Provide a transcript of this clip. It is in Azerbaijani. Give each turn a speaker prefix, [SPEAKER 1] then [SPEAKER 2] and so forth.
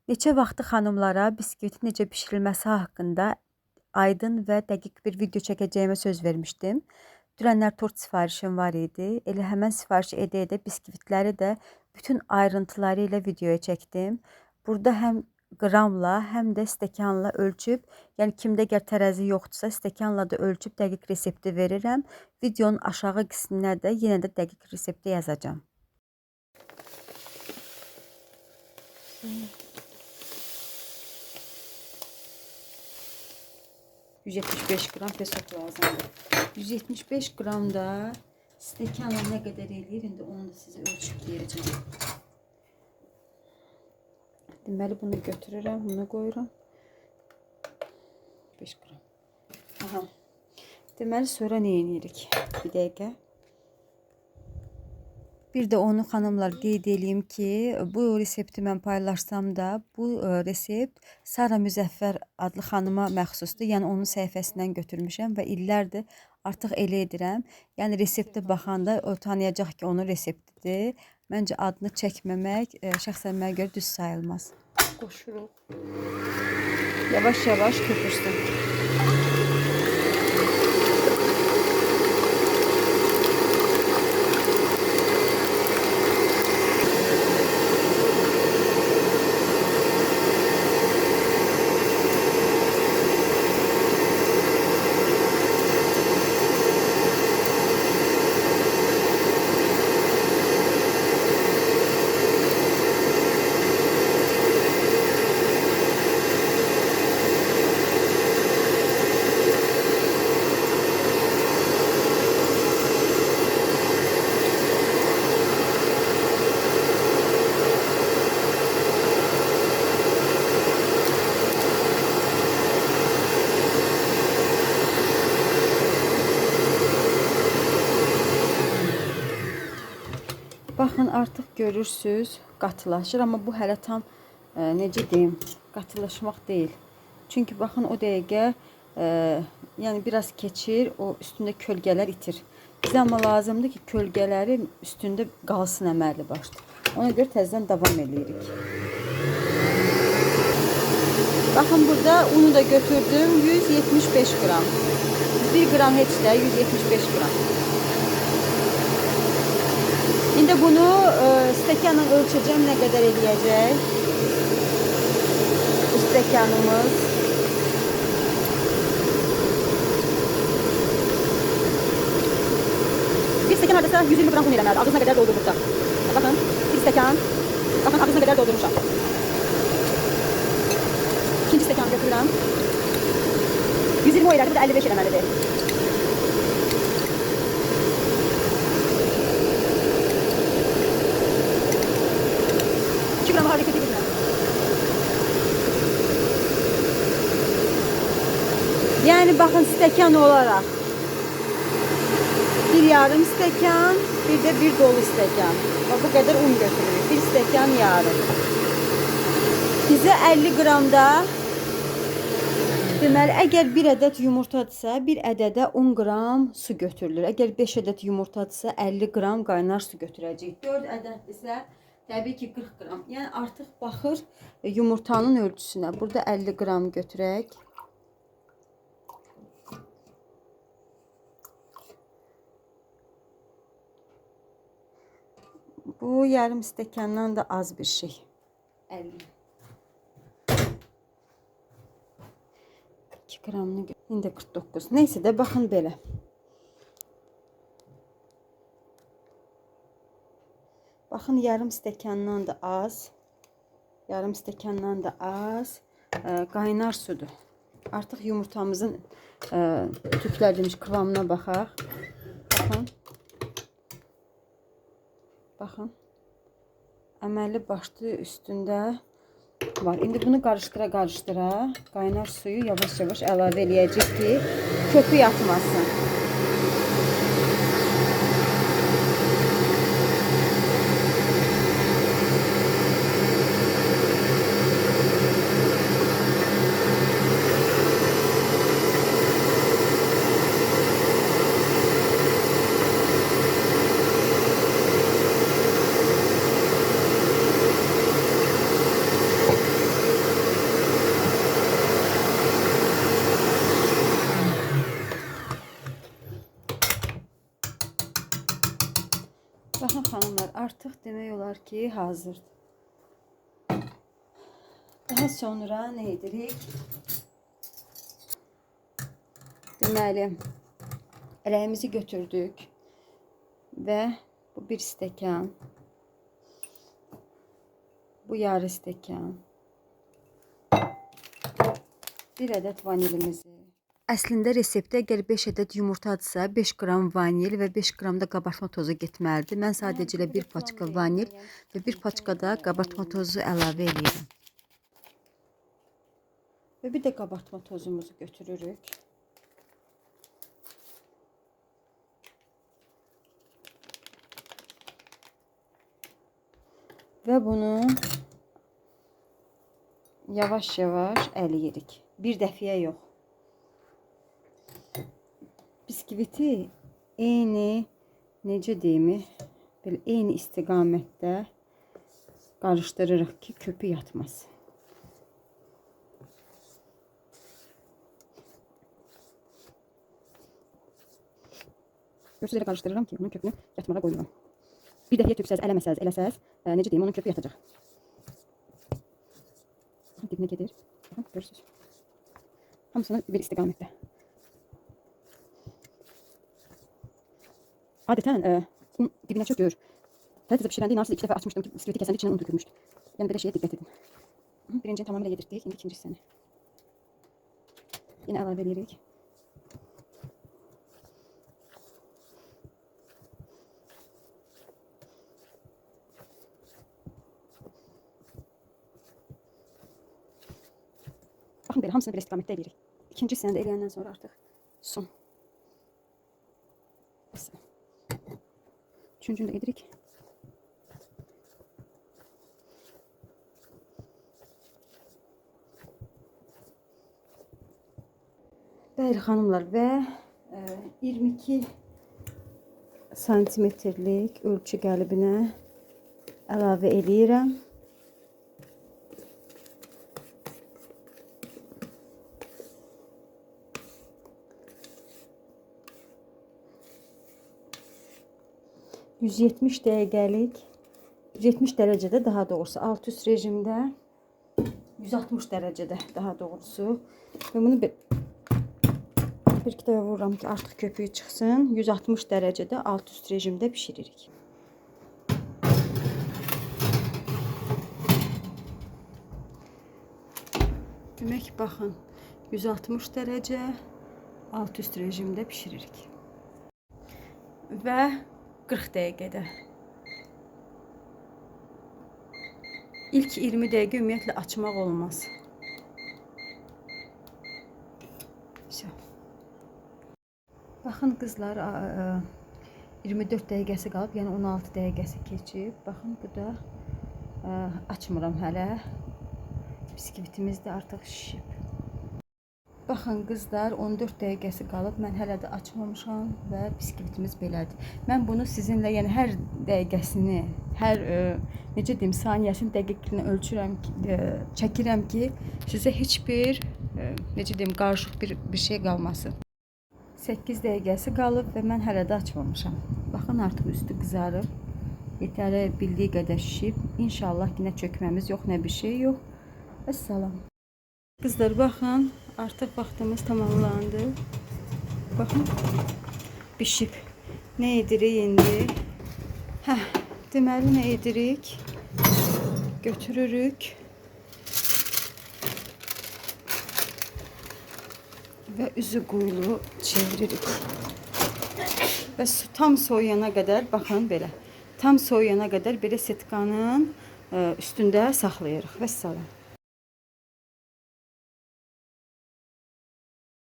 [SPEAKER 1] Neçə vaxtı xanımlara biskvitin necə bişirilməsi haqqında aydın və dəqiq bir video çəkəcəyimə söz vermişdim. Dünənlər tort sifarişim var idi. Elə həmən sifariş edə-edə biskvitləri də bütün ayrıntıları ilə videoya çəkdim. Burada həm qramla, həm də stəkanla ölçüb, yəni kimdə əgər tərəzi yoxdursa, stəkanla da ölçüb dəqiq resepti verirəm. Videonun aşağı qisminə də yenə də dəqiq resepti yazacağam. ...175 qram pesok lazımdır. 175 qram da stəkanla nə qədər eləyir, indi onu da sizə ölçüb deyəcəm. Deməli, bunu götürürəm, bunu qoyuram. 5 qram. Aha. Deməli, sonra nə edirik? Bir dəqiqə. Bir də onu xanımlar qeyd edeyim ki, bu resepti mən paylaşsam da, bu resept Sara Müzəffər adlı xanıma məxsusdur. Yəni onun səhifəsindən götürmüşəm və illərdir artıq elə edirəm. Yəni reseptə baxanda o tanıyacaq ki, onun reseptidir. Məncə adını çəkməmək şəxsən mənə görə düz sayılmaz. Qoşuruq. Yavaş-yavaş köpürsün. Baxın, artıq görürsünüz, qatılaşır. Amma bu hələ tam, necə deyim, qatılaşmaq deyil. Çünki baxın, o dəqiqə, yəni biraz keçir, o üstündə kölgələr itir. Bizə amma lazımdır ki, kölgələri üstündə qalsın əməlli başlı. Ona görə təzədən davam edirik. Baxın, burada unu da götürdüm, 175 qram. 1 qram heç də, 175 qram. İndi bunu stəkanla ölçəcəm, nə qədər eləyəcək. Bu stəkanımız. Bir stəkan hardasa 120 qram un eləməlidir. Ağzına qədər doldurduqda. Baxın, bir stəkan. Baxın, ağzına qədər doldurmuşam. İkinci stəkan götürürəm. 120 o elədir, bir də 55 eləməlidir. Yəni baxın, stəkan olaraq bir yarım stəkan, bir də bir dolu stəkan. Bu qədər un götürürük. Bir stəkan yarım. Bizə 50 qramda, deməli, əgər bir ədəd yumurtadırsa, bir ədədə 10 qram su götürülür. Əgər 5 ədəd yumurtadırsa, 50 qram qaynar su götürəcək. 4 ədəd isə təbii ki 40 qram. Yəni artıq baxır yumurtanın ölçüsünə. Burada 50 qram götürək. Bu yarım stəkandan da az bir şey. 50. 2 qramını indi 49. Neysə də baxın belə. Baxın, yarım stəkandan da az. Yarım stəkandan da az. Qaynar sudur. Artıq yumurtamızın tüklər demiş kıvamına baxaq. Baxın. Baxın. Əməlli başlı üstündə var. İndi bunu qarışdıra-qarışdıra qaynar suyu yavaş-yavaş əlavə eləyəcək ki, köpük atmasın. artıq demək olar ki, hazırdır. Daha sonra nə edirik? Deməli, rəyimizi götürdük və bu bir stəkan, bu yarı stəkan, bir ədəd vanilimizi. Əslində reseptdə əgər 5 ədəd yumurtadırsa 5 qram vanil və 5 qram da qabartma tozu getməlidir. Mən sadəcə ilə 1 paçka vanil və 1 paçka da qabartma tozu əlavə edirəm. Və bir də qabartma tozumuzu götürürük. Və bunu yavaş-yavaş əliyirik. Bir dəfəyə yox. Biskviti eyni, necə deyim, belə eyni istiqamətdə qarışdırırıq ki, köpük yatmasın. Görsüz elə qarışdırıram ki, bunun köpüğünü yatmağa qoyuram. Bir dəfəyə töksəz, eləsəz, necə deyim, onun köpüğü yatacaq. Dibinə gedir. Görsüz. Hamısını bir istiqamətdə. Adətən un dibinə çökür. Tezə pişirəndə inanırsınız 2 dəfə açmışdım ki, biskviti kəsəndə içindən un tökülmüşdü. Yəni belə şeyə diqqət edin. Birincini tamamilə yedirtdik, indi ikinci hissəni. Yine əlavə edirik. Baxın belə hamısını belə istiqamətdə edirik. İkinci hissəni də eləyəndən sonra artıq son. Üçüncünü də edirik. Bəli xanımlar və 22 santimetrlik ölçü qəlibinə əlavə eləyirəm. %70 dəqiqəlik, 170 dərəcədə daha doğrusu, alt üst rejimdə 160 dərəcədə daha doğrusu. Və bunu bir iki dəfə vururam ki, artıq köpüğü çıxsın. 160 dərəcədə alt üst rejimdə pişiririk. Demək baxın, 160 dərəcə alt üst rejimdə pişiririk. Və 40 dəqiqədə. İlk 20 dəqiqə ümumiyyətlə açmaq olmaz. Baxın qızlar, 24 dəqiqəsi qalıb, yəni 16 dəqiqəsi keçib. Baxın, bu da açmıram hələ. Biskvitimiz də artıq şişib. Baxın qızlar, 14 dəqiqəsi qalıb. Mən hələ də açmamışam və biskvitimiz belədir. Mən bunu sizinlə, yəni hər dəqiqəsini, hər necə deyim, saniyəsini, dəqiqliyini ölçürəm, çəkirəm ki, sizə heç bir necə deyim, qarışıq bir şey qalmasın. 8 dəqiqəsi qalıb və mən hələ də açmamışam. Baxın, artıq üstü qızarıb. Yetəri bildiyi qədər şişib. İnşallah yenə çökməmiz yox, nə bir şey yox. Əssalam. Qızlar, baxın, artıq vaxtımız tamamlandı. Baxın, bişib. Nə edirik indi? Deməli, nə edirik? Götürürük. Və üzü quyulu çeviririk. Və tam soyuyana qədər, baxın belə. Tam soyuyana qədər belə setkanın üstündə saxlayırıq. Vəssalam.